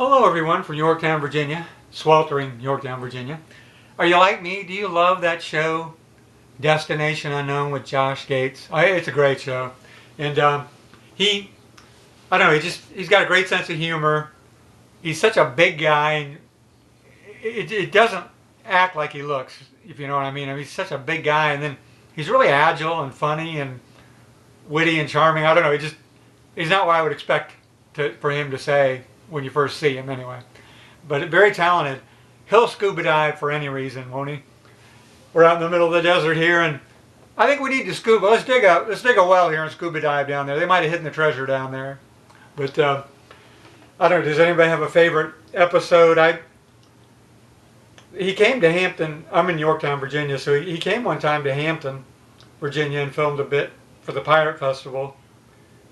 Hello everyone from Yorktown, Virginia, sweltering Yorktown, Virginia. Are you like me? Do you love that show, Destination Unknown with Josh Gates? It's a great show. And I don't know, he's got a great sense of humor. He's such a big guy, and it doesn't act like he looks, if you know what I mean. He's such a big guy, and then he's really agile and funny and witty and charming. I don't know, he's not what I would expect for him to say when you first see him anyway. But very talented. He'll scuba dive for any reason, won't he? We're out in the middle of the desert here, and I think we need to scuba. Let's dig a well here and scuba dive down there. They might have hidden the treasure down there. But I don't know, does anybody have a favorite episode? He came to Hampton. I'm in Yorktown, Virginia, so he came one time to Hampton, Virginia, and filmed a bit for the Pirate Festival.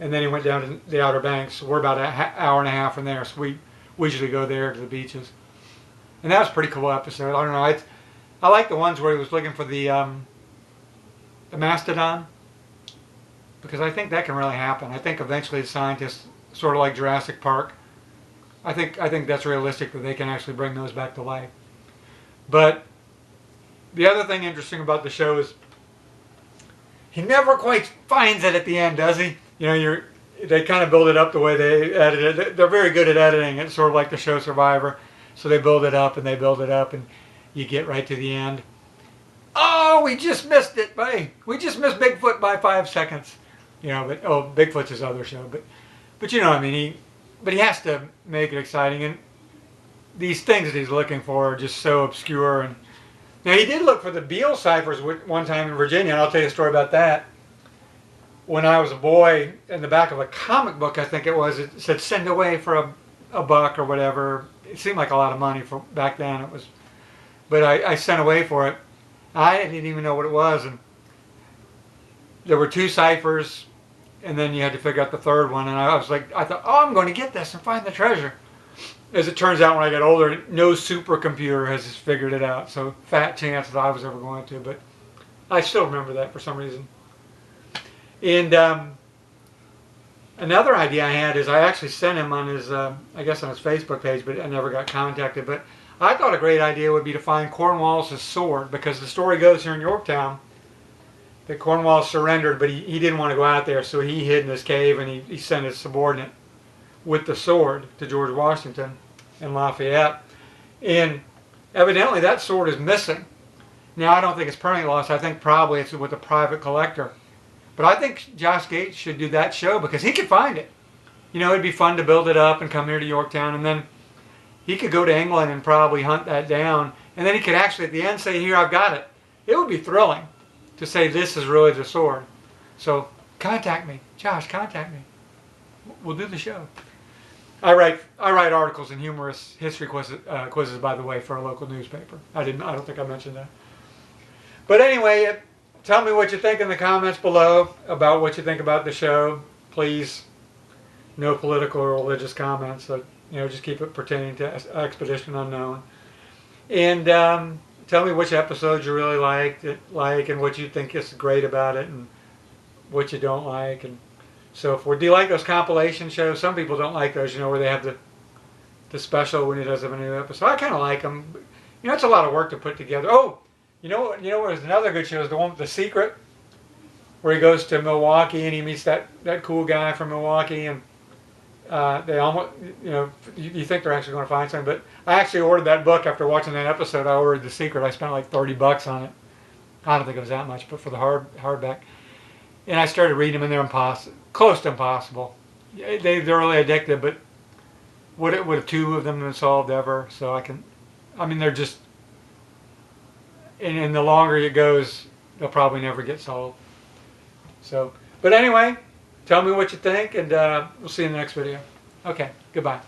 And then he went down to the Outer Banks. We're about an hour and a half from there, so we usually go there to the beaches. And that was a pretty cool episode. I don't know. I like the ones where he was looking for the mastodon, because I think that can really happen. I think eventually the scientists, sort of like Jurassic Park, I think that's realistic that they can actually bring those back to life. But the other thing interesting about the show is he never quite finds it at the end, does he? You know, they kind of build it up the way they edit it. They're very good at editing. It's sort of like the show Survivor. So they build it up and they build it up, and you get right to the end. Oh, we just missed it. We just missed Bigfoot by 5 seconds. You know, but Bigfoot's his other show. But you know what I mean. But he has to make it exciting. And these things that he's looking for are just so obscure. And now he did look for the Beale ciphers one time in Virginia, and I'll tell you a story about that. When I was a boy, in the back of a comic book, I think it said send away for a buck or whatever. It seemed like a lot of money for back then. But I sent away for it. I didn't even know what it was, and there were 2 ciphers, and then you had to figure out the third one. And I thought, oh, I'm going to get this and find the treasure. As it turns out, when I got older, no supercomputer has figured it out. So fat chance that I was ever going to. But I still remember that for some reason. And another idea I had is I actually sent him on his, I guess on his Facebook page, but I never got contacted. But I thought a great idea would be to find Cornwallis' sword, because the story goes here in Yorktown that Cornwallis surrendered, but he didn't want to go out there, so he hid in his cave, and he sent his subordinate with the sword to George Washington in Lafayette. And evidently that sword is missing. Now I don't think it's permanently lost. I think probably it's with a private collector. But I think Josh Gates should do that show because he could find it. You know, it'd be fun to build it up and come here to Yorktown, and then he could go to England and probably hunt that down, and then he could actually at the end say, here, I've got it. It would be thrilling to say this is really the sword. So contact me. Josh, contact me. We'll do the show. I write articles and humorous history quizzes, by the way, for a local newspaper. I don't think I mentioned that. But anyway, tell me what you think in the comments below about what you think about the show. Please, no political or religious comments. So, you know, just keep it pertaining to Expedition Unknown. And tell me which episodes you really like, and what you think is great about it, and what you don't like, and so forth. Do you like those compilation shows? Some people don't like those, you know, where they have the special when he does have a new episode. I kind of like them. You know, it's a lot of work to put together. Oh, you know, there's another good show is the one with The Secret, where he goes to Milwaukee and he meets that cool guy from Milwaukee, and they almost, you know, you think they're actually going to find something. But I actually ordered that book after watching that episode. I ordered The Secret. I spent like $30 on it. I don't think it was that much, but for the hardback. And I started reading them, and they're close to impossible. They're really addictive, but would 2 of them been solved ever? So they're just, and the longer it goes, they'll probably never get solved. So, but anyway, tell me what you think, and we'll see you in the next video. Okay, goodbye.